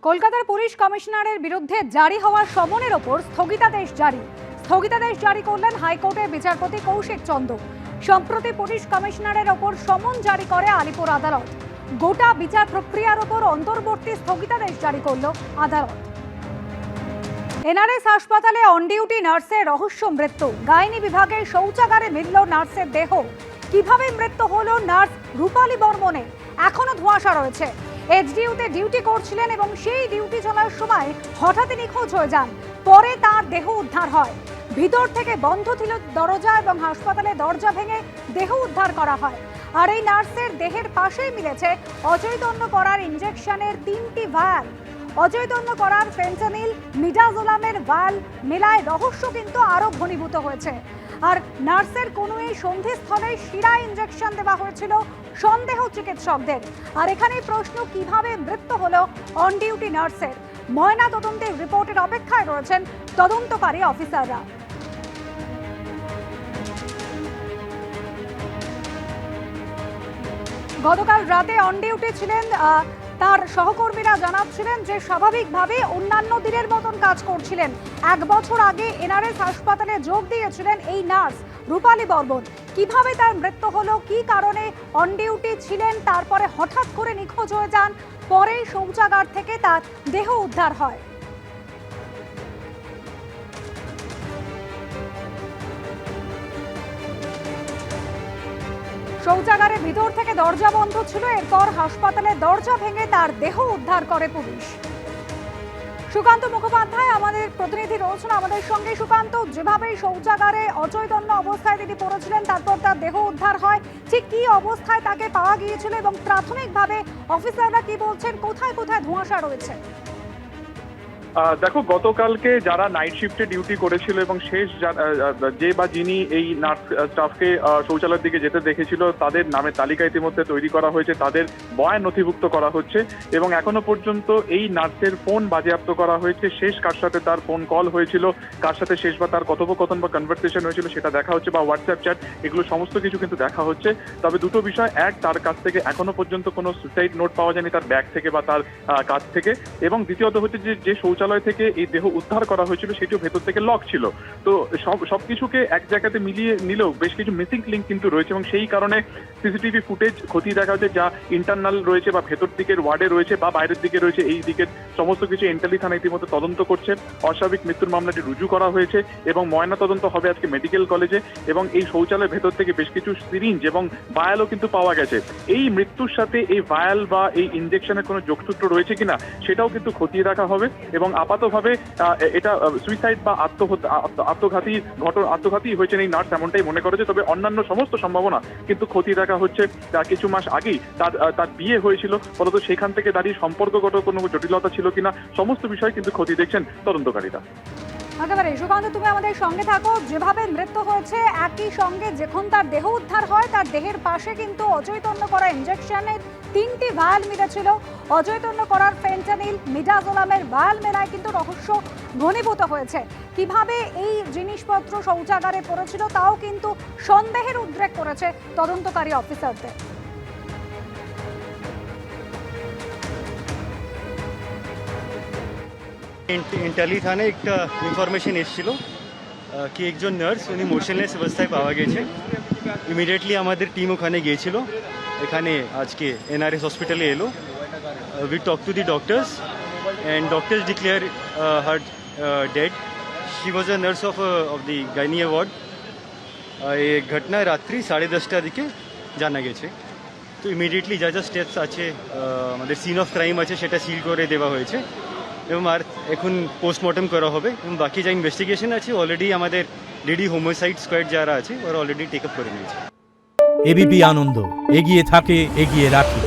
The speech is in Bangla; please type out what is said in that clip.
কলকাতার পুলিশ কমিশনারের বিরুদ্ধে জারি হওয়া সমনের ওপর স্থগিতাদেশ জারি করলেন হাইকোর্টের বিচারপতি কৌশিক চন্দ্র। সম্প্রতি পুলিশ কমিশনারের ওপর সমন জারি করে আলিপুর আদালত। গোটা বিচার প্রক্রিয়ার ওপর অন্তর্বর্তী স্থগিতাদেশ জারি করল আদালত। এনআরএস হাসপাতালে অন ডিউটি নার্সের রহস্য মৃত্যু। গাইনি বিভাগের শৌচাগারে মিলল নার্সের দেহ। কিভাবে মৃত্যু হলো নার্স রূপালী বর্মনের এখনো ধোঁয়াশা রয়েছে। এইচডিইউতে ডিউটি করছিলেন এবং সেই ডিউটি চলার সময় হঠাৎই নিখোঁজ হয়ে যান। পরে তার দেহ উদ্ধার হয়। ভিতর থেকে বন্ধ ছিল দরজা এবং হাসপাতালে দরজা ভেঙে দেহ উদ্ধার করা হয়। আর এই নার্সের দেহের পাশেই মিলেছে অচৈতন্য করার ইনজেকশনের 3টি ভায়াল। অচৈতন্য করার ফেন্টানিল, মিডাজোলামের ভায়াল মেলায় রহস্য কিন্তু আরো ঘনীভূত হয়েছে। আর নার্সের কোনো এই সন্ধিস্থলে শিরা ইনজেকশন দেওয়া হয়েছিল সন্দেহ চিকিৎসকদের। আর এখানেই প্রশ্ন, কিভাবে মৃত্যু হলো অন ডিউটি নার্সের? ময়না তদন্তের রিপোর্টের অপেক্ষায় রয়েছেন তদন্তকারী অফিসাররা। গতকাল রাতে অন ডিউটি ছিলেন তার সহকর্মীরা জানাচ্ছিলেন যে স্বাভাবিকভাবে অন্যান্য দিনের মতন কাজ করছিলেন। 1 বছর আগে এনআরএস হাসপাতালে যোগ দিয়েছিলেন এই নার্স রূপালী বর্মন। কিভাবে তার মৃত্যু হলো, কি কারণে অন ডিউটি ছিলেন, তারপরে হঠাৎ করে নিখোঁজ হয়ে যান, পরে শৌচাগার থেকে তার দেহ উদ্ধার হয়। শৌচাগারের ভিতর থেকে দরজা বন্ধ ছিল। এরপর হাসপাতালের দরজা ভেঙে তার দেহ উদ্ধার করে পুলিশ। সুকান্ত মুখোপাধ্যায় আমাদের প্রতিনিধি রয়েছেন আমাদের সঙ্গে। সুকান্ত, যেভাবে শৌচাগারে অচৈতন্য অবস্থায় তিনি পড়েছিলেন, তারপর তার দেহ উদ্ধার হয়, ঠিক কি অবস্থায় তাকে পাওয়া গিয়েছিল এবং প্রাথমিকভাবে অফিসাররা কি বলছেন, কোথায় কোথায় ধোঁয়াশা রয়েছে? দেখো, গতকালকে যারা নাইট শিফটে ডিউটি করেছিল এবং শেষ যে বা যিনি এই নার্স স্টাফকে শৌচালয়ের দিকে যেতে দেখেছিল, তাদের নামের তালিকা ইতিমধ্যে তৈরি করা হয়েছে, তাদের বয়ান নথিভুক্ত করা হচ্ছে এবং এখনো পর্যন্ত এই নার্সের ফোন বাজেয়াপ্ত করা হয়েছে। শেষ কার সাথে তার ফোন কল হয়েছিল, কার সাথে শেষ বা তার কথোপকথন বা কনভারসেশন হয়েছিল সেটা দেখা হচ্ছে, বা হোয়াটসঅ্যাপ চ্যাট, এগুলো সমস্ত কিছু কিন্তু দেখা হচ্ছে। তবে দুটো বিষয়, এক, তার কাছ থেকে এখনো পর্যন্ত কোনো সুসাইড নোট পাওয়া যায়নি তার ব্যাগ থেকে বা তার কাছ থেকে, এবং দ্বিতীয়ত হচ্ছে যে শৌচালয় থেকে এই দেহ উদ্ধার করা হয়েছিল সেটিও ভেতর থেকে লক ছিল। তো সবকিছুকে এক জায়গাতে মিলিয়ে নিলেও বেশ কিছু মিসিং লিঙ্ক কিন্তু রয়েছে এবং সেই কারণে সিসিটিভি ফুটেজ খতিয়ে দেখা হচ্ছে, যা ইন্টারনাল রয়েছে বা ভেতর দিকের ওয়ার্ডে রয়েছে বা বাইরের দিকে রয়েছে, এই দিকের সমস্ত কিছু এন্টালি থানা ইতিমধ্যে তদন্ত করছে। অস্বাভাবিক মৃত্যুর মামলাটি রুজু করা হয়েছে এবং ময়না তদন্ত হবে আজকে মেডিকেল কলেজে। এবং এই শৌচালয়ের ভেতর থেকে বেশ কিছু সিরিঞ্জ এবং ভায়ালও কিন্তু পাওয়া গেছে। এই মৃত্যুর সাথে এই ভায়াল বা এই ইনজেকশনের কোনো যোগসূত্র রয়েছে কিনা সেটাও কিন্তু খতিয়ে রাখা হবে। এবং আপাতভাবে এটা সুইসাইড বা আত্মঘাতী হয়েছেন এই নার্স, এমনটাই মনে করেছে। তবে অন্যান্য সমস্ত সম্ভাবনা কিন্তু খতিয়ে দেখা হচ্ছে। কিছু মাস আগেই তার বিয়ে হয়েছিল, ফলত সেখান থেকে দাঁড়িয়ে সম্পর্কগত কোনো জটিলতা ছিল কিনা, সমস্ত বিষয় কিন্তু খতিয়ে দেখছেন তদন্তকারীরা। একেবারে সুকান্ত, তুমি আমাদের সঙ্গে থাকো। যেভাবে মৃত্যু হয়েছে, একই সঙ্গে যখন তার দেহ উদ্ধার হয়, তার দেহের পাশে কিন্তু অচৈতন্য করা ইনজেকশনের 3টি ভায়াল মিলেছিল। অচৈতন্য করার ফেন্টানিল, মিডাজোলামের ভায়াল মেলায় কিন্তু রহস্য ঘনীভূত হয়েছে। কিভাবে এই জিনিসপত্র শৌচাগারে পড়েছিল তাও কিন্তু সন্দেহের উদ্রেক করেছে তদন্তকারী অফিসারদের। ইন্টালি থানায় একটা ইনফরমেশন এসেছিল কি একজন নার্স উনি মোশনলেস অবস্থায় পাওয়া গেছে। ইমিডিয়েটলি আমাদের টিম ওখানে গিয়েছিল। এখানে আজকে এনআরএস হসপিটালে এলো। We talk to the doctors and doctors declare her dead. She was a nurse of the gynae ward. এই ঘটনা রাত্রি 10:30টার দিকে জানা গেছে। তো ইমিডিয়েটলি যা যা স্টেপস আছে, আমাদের সিন অফ ক্রাইম আছে, সেটা সিল করে দেওয়া হয়েছে এবং আর এখন পোস্টমর্টম করা হবে। এবং বাকি যা ইনভেস্টিগেশন আছে অলরেডি আমাদের ডিডি হোমোসাইড স্কোয়াড যারা আছে ওরা অলরেডি টেক আপ করে নিয়েছে। এবিপি আনন্দ, এগিয়ে থাকে, এগিয়ে রাখে।